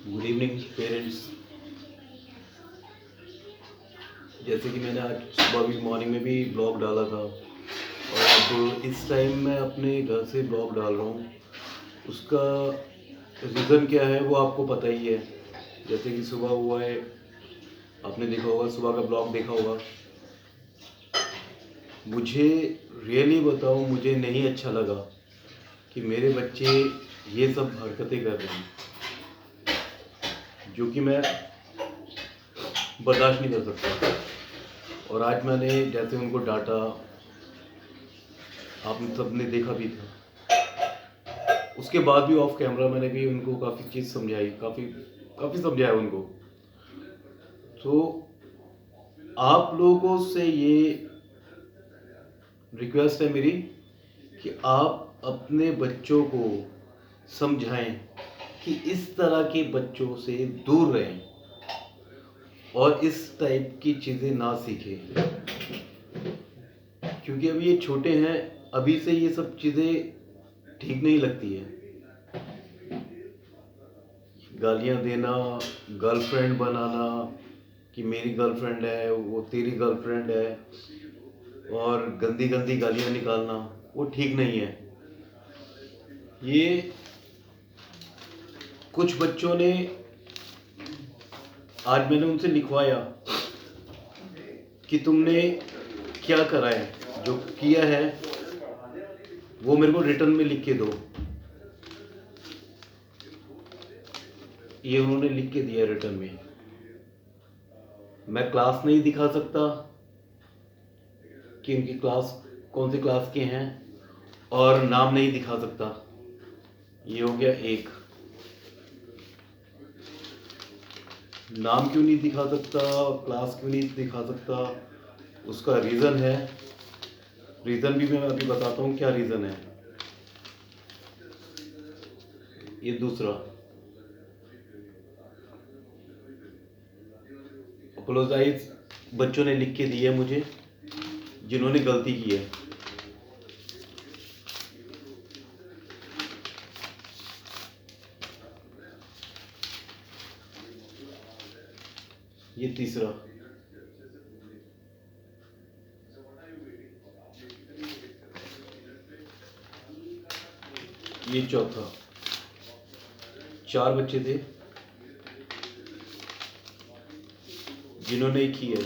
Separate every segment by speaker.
Speaker 1: Good evening parents. जैसे कि मैंने आज सुबह भी मॉर्निंग में भी ब्लॉग डाला था और अब इस टाइम मैं अपने घर से ब्लॉग डाल रहा हूँ। उसका रीज़न क्या है वो आपको पता ही है। जैसे कि सुबह हुआ है, आपने देखा होगा, सुबह का ब्लॉग देखा होगा। मुझे रियली बताऊँ, मुझे नहीं अच्छा लगा कि मेरे बच्चे ये सब हरकतें कर रहे हैं जो कि मैं बर्दाश्त नहीं कर सकता। और आज मैंने जैसे उनको डांटा, आपने सबने देखा भी था। उसके बाद भी ऑफ कैमरा मैंने भी उनको काफ़ी चीज़ समझाई, काफ़ी काफ़ी समझाया उनको। तो आप लोगों से ये रिक्वेस्ट है मेरी कि आप अपने बच्चों को समझाएं कि इस तरह के बच्चों से दूर रहें और इस टाइप की चीज़ें ना सीखें, क्योंकि अभी ये छोटे हैं। अभी से ये सब चीज़ें ठीक नहीं लगती है। गालियाँ देना, गर्लफ्रेंड बनाना कि मेरी गर्लफ्रेंड है, वो तेरी गर्लफ्रेंड है, और गंदी गंदी गालियाँ निकालना, वो ठीक नहीं है। ये कुछ बच्चों ने, आज मैंने उनसे लिखवाया कि तुमने क्या करा है, जो किया है वो मेरे को रिटर्न में लिख के दो। ये उन्होंने लिख के दिया रिटर्न में। मैं क्लास नहीं दिखा सकता कि उनकी क्लास कौन सी क्लास के हैं, और नाम नहीं दिखा सकता। ये हो गया एक। नाम क्यों नहीं दिखा सकता, क्लास क्यों नहीं दिखा सकता, उसका रीज़न है। रीज़न भी मैं अभी बताता हूँ क्या रीज़न है। ये दूसरा, अपोलोजाइज बच्चों ने लिख के दिए मुझे, जिन्होंने गलती की है। ये तीसरा, ये चौथा। 4 बच्चे थे जिन्होंने की है।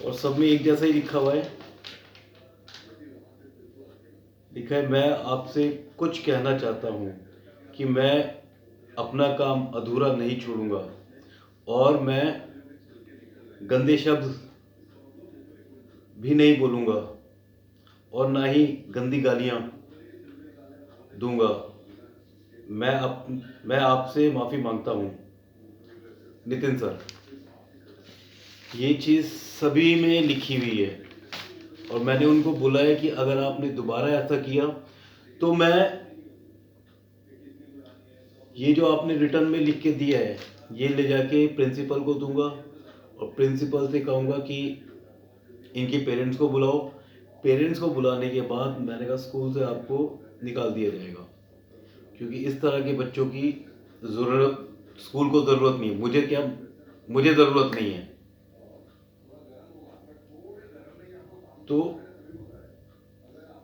Speaker 1: और सब में एक जैसा ही लिखा हुआ है। लिखा है, मैं आपसे कुछ कहना चाहता हूँ कि मैं अपना काम अधूरा नहीं छोड़ूंगा, और मैं गंदे शब्द भी नहीं बोलूँगा, और ना ही गंदी गालियाँ दूंगा। मैं आपसे माफ़ी मांगता हूँ, नितिन सर। ये चीज़ सभी में लिखी हुई है, और मैंने उनको बोला है कि अगर आपने दोबारा ऐसा किया तो मैं ये जो आपने रिटर्न में लिख के दिया है ये ले जाके प्रिंसिपल को दूंगा, और प्रिंसिपल से कहूँगा कि इनके पेरेंट्स को बुलाओ। पेरेंट्स को बुलाने के बाद मैंने कहा स्कूल से आपको निकाल दिया जाएगा, क्योंकि इस तरह के बच्चों की ज़रूरत स्कूल को ज़रूरत नहीं है। मुझे ज़रूरत नहीं है। तो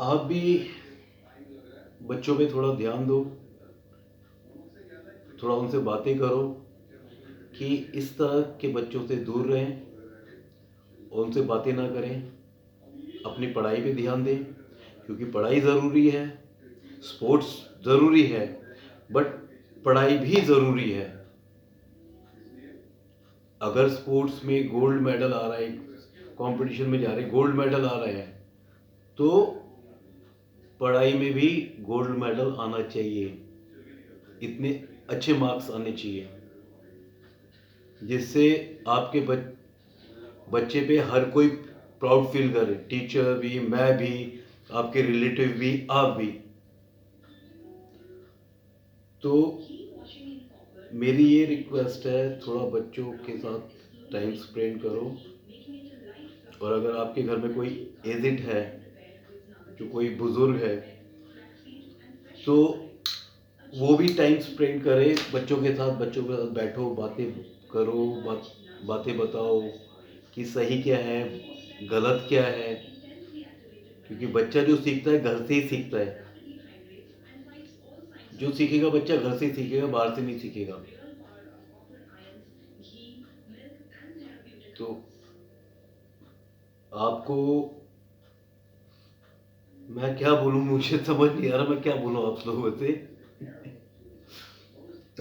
Speaker 1: आप भी बच्चों पे थोड़ा ध्यान दो, थोड़ा उनसे बातें करो कि इस तरह के बच्चों से दूर रहें और उनसे बातें ना करें। अपनी पढ़ाई पे ध्यान दें, क्योंकि पढ़ाई ज़रूरी है, स्पोर्ट्स ज़रूरी है, बट पढ़ाई भी ज़रूरी है। अगर स्पोर्ट्स में गोल्ड मेडल आ रहा है, कंपटीशन में जा रहे गोल्ड मेडल आ रहे हैं, तो पढ़ाई में भी गोल्ड मेडल आना चाहिए। इतने अच्छे मार्क्स आने चाहिए जिससे आपके बच्चे पे हर कोई प्राउड फील करे, टीचर भी, मैं भी, आपके रिलेटिव भी, आप भी। तो मेरी ये रिक्वेस्ट है, थोड़ा बच्चों के साथ टाइम स्पेंड करो और अगर आपके घर में कोई एजिड है, जो कोई बुजुर्ग है, तो वो भी टाइम स्पेंड करे बच्चों के साथ। बच्चों के साथ बैठो, बातें करो, बातें बताओ कि सही क्या है, गलत क्या है, क्योंकि बच्चा जो सीखता है घर से ही सीखता है। जो सीखेगा बच्चा घर से ही सीखेगा, बाहर से नहीं सीखेगा। तो आपको मैं क्या बोलूं, मुझे समझ नहीं आ रहा मैं क्या बोलूं आप लोगों से।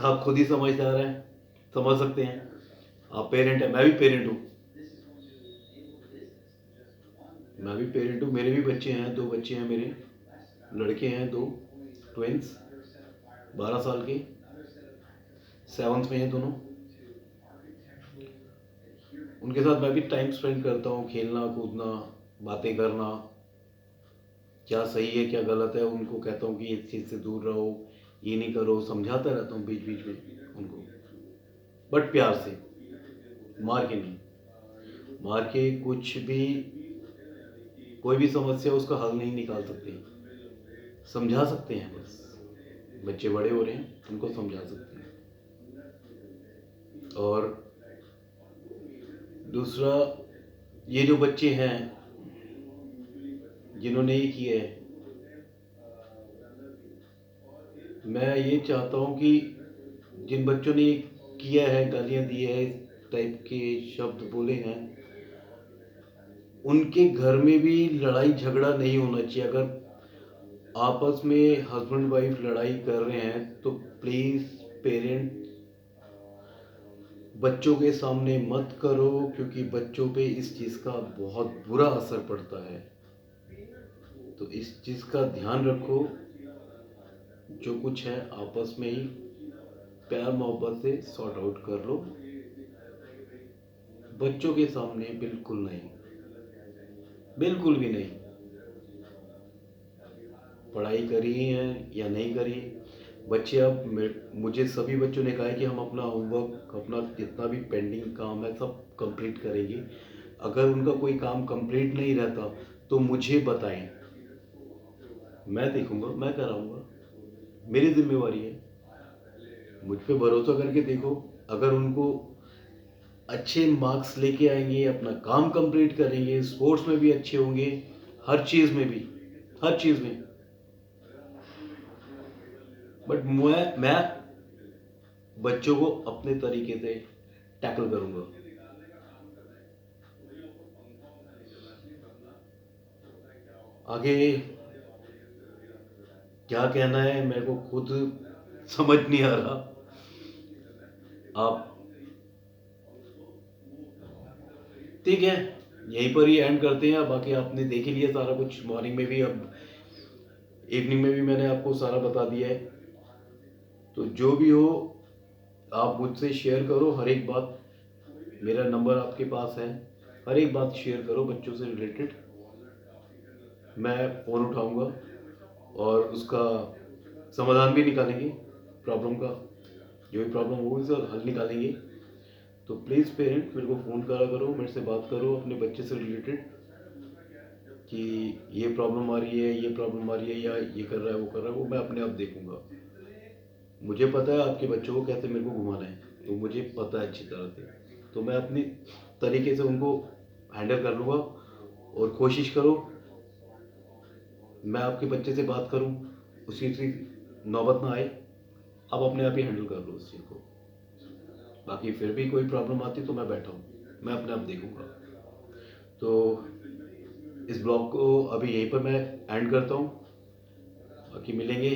Speaker 1: आप खुद ही समझदार हैं, समझ सकते हैं। आप पेरेंट हैं, मैं भी पेरेंट हूँ। मेरे भी बच्चे हैं, 2 बच्चे हैं मेरे, लड़के हैं 2 ट्विंस, 12 साल के, 7th में हैं दोनों। उनके साथ मैं भी टाइम स्पेंड करता हूँ, खेलना कूदना, बातें करना, क्या सही है क्या गलत है उनको कहता हूँ कि इस चीज़ से दूर रहो, ये नहीं करो, समझाता रहता हूँ बीच बीच में उनको, बट प्यार से, मार के नहीं। मार के कुछ भी, कोई भी समस्या उसका हल नहीं निकाल सकते, समझा सकते हैं बस। बच्चे बड़े हो रहे हैं, उनको समझा सकते हैं। और दूसरा, ये जो बच्चे हैं जिन्होंने ये किया है, मैं ये चाहता हूँ कि जिन बच्चों ने ये किया है, गालियाँ दी है, इस टाइप के शब्द बोले हैं, उनके घर में भी लड़ाई झगड़ा नहीं होना चाहिए। अगर आपस में हस्बैंड वाइफ लड़ाई कर रहे हैं तो प्लीज़ पेरेंट बच्चों के सामने मत करो, क्योंकि बच्चों पे इस चीज़ का बहुत बुरा असर पड़ता है। तो इस चीज़ का ध्यान रखो। जो कुछ है आपस में ही प्यार मोहब्बत से सॉर्ट आउट कर लो, बच्चों के सामने बिल्कुल नहीं, बिल्कुल भी नहीं। पढ़ाई करी है या नहीं करी, बच्चे अब मुझे सभी बच्चों ने कहा है कि हम अपना होमवर्क, अपना जितना भी पेंडिंग काम है सब कंप्लीट करेंगे। अगर उनका कोई काम कंप्लीट नहीं रहता तो मुझे बताएं, मैं देखूंगा, मैं कराऊंगा, मेरी जिम्मेवारी है। मुझ पे भरोसा करके देखो, अगर उनको अच्छे मार्क्स लेके आएंगे, अपना काम कंप्लीट करेंगे, स्पोर्ट्स में भी अच्छे होंगे, हर चीज़ में भी, हर चीज़ में। बट मैं बच्चों को अपने तरीके से टैकल करूंगा। आगे क्या कहना है मेरे को खुद समझ नहीं आ रहा। आप ठीक है, यहीं पर ही एंड करते हैं। बाकी आपने देख ही लिया सारा कुछ, मॉर्निंग में भी, अब इवनिंग में भी मैंने आपको सारा बता दिया है। तो जो भी हो आप मुझसे शेयर करो हर एक बात, मेरा नंबर आपके पास है, हर एक बात शेयर करो बच्चों से रिलेटेड। मैं फ़ोन उठाऊंगा और उसका समाधान भी निकालेंगे, प्रॉब्लम का जो भी प्रॉब्लम होगी उसका हल निकालेंगे। तो प्लीज़ पेरेंट मेरे को फ़ोन करा करो, मेरे से बात करो अपने बच्चे से रिलेटेड कि ये प्रॉब्लम आ रही है, ये प्रॉब्लम आ रही है, या ये कर रहा है, वो कर रहा है, वो मैं अपने आप देखूंगा। मुझे पता है आपके बच्चों को कैसे मेरे को घुमाना है, तो मुझे पता है अच्छी तरह से। तो मैं अपनी तरीके से उनको हैंडल कर लूँगा। और कोशिश करो मैं आपके बच्चे से बात करूं, उसी से नौबत ना आए, आप अपने आप ही हैंडल कर लो उस चीज़ को। बाकी फिर भी कोई प्रॉब्लम आती तो मैं बैठा हूँ, मैं अपने आप देखूंगा। तो इस ब्लॉग को अभी यहीं पर मैं एंड करता हूँ। बाकी मिलेंगे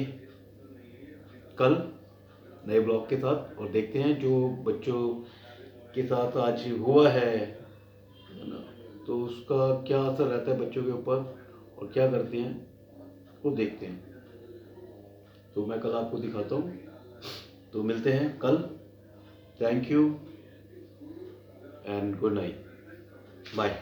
Speaker 1: कल नए ब्लॉग के साथ, और देखते हैं जो बच्चों के साथ आज हुआ है ना, तो उसका क्या असर रहता है बच्चों के ऊपर और क्या करते हैं वो देखते हैं। तो मैं कल आपको दिखाता हूँ। तो मिलते हैं कल। Thank you and good night, bye.